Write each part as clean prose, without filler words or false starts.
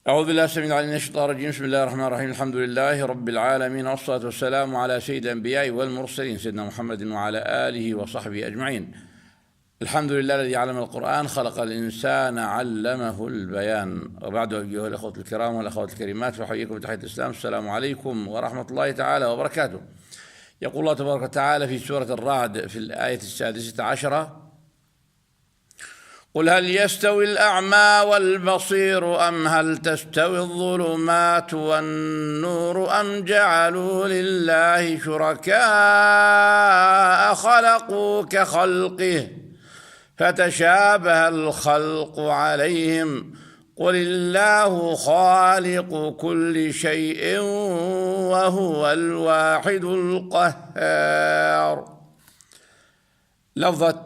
أعوذ بالله السميع العليم من الشيطان الرجيم. بسم الله الرحمن الرحيم. الحمد لله رب العالمين، والصلاة والسلام على سيد الأنبياء والمرسلين سيدنا محمد وعلى آله وصحبه أجمعين. الحمد لله الذي علم القرآن، خلق الإنسان، علمه البيان. وبعد، أيها الأخوة الكرام والأخوات الكريمات، فأحييكم بتحية الإسلام. السلام عليكم ورحمة الله تعالى وبركاته. يقول الله تبارك وتعالى في سورة الرعد في الآية 16: قل هل يستوي الأعمى والبصير أم هل تستوي الظلمات والنور أم جعلوا لله شركاء خلقوا كخلقه فتشابه الخلق عليهم قل الله خالق كل شيء وهو الواحد القهار. لفظة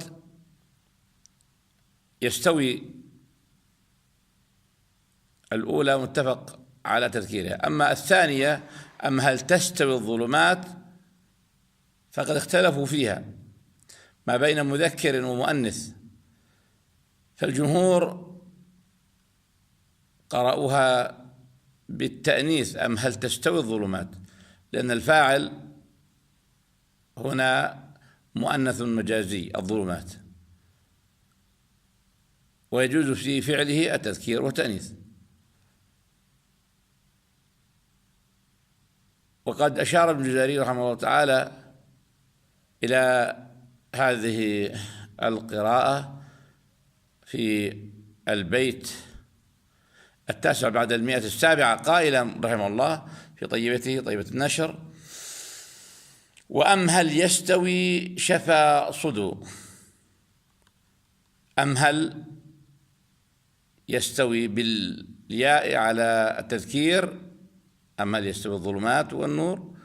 يستوي الأولى متفق على تذكيرها، أما الثانية أم هل تستوي الظلمات فقد اختلفوا فيها ما بين مذكر ومؤنث، فالجمهور قرأوها بالتأنيث أم هل تستوي الظلمات، لأن الفاعل هنا مؤنث مجازي الظلمات، ويجوز في فعله التذكير والتأنيث. وقد أشار ابن جرير رحمه الله تعالى إلى هذه القراءة في البيت 9 بعد 107 قائلا رحمه الله في طيبته طيبة النشر: وأم هل يستوي شفا صدو. أم هل يستوي بالياء على التذكير، أم هل يستوي الظلمات والنور،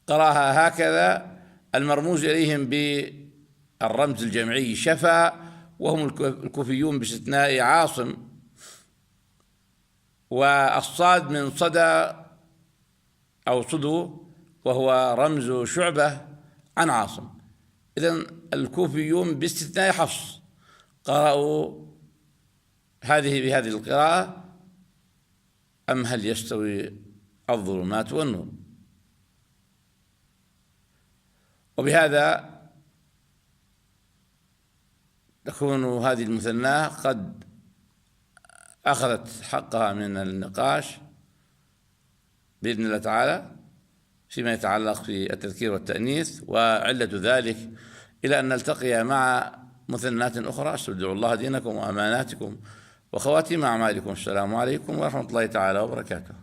قراها هكذا المرموز إليهم بالرمز الجمعي شفا، وهم الكوفيون باستثناء عاصم، والصاد من صدى أو صدو وهو رمز شعبة عن عاصم. إذن الكوفيون باستثناء حفص قرأوا بهذه القراءة: أم هل يستوي الظلمات والنور. وبهذا تكون هذه المثناة قد أخذت حقها من النقاش بإذن الله تعالى فيما يتعلق في التذكير والتأنيث. وعلة ذلك إلى أن نلتقي مع مثنات أخرى. استودع الله دينكم وأماناتكم وخواتيم أعمالكم. السلام عليكم ورحمة الله تعالى وبركاته.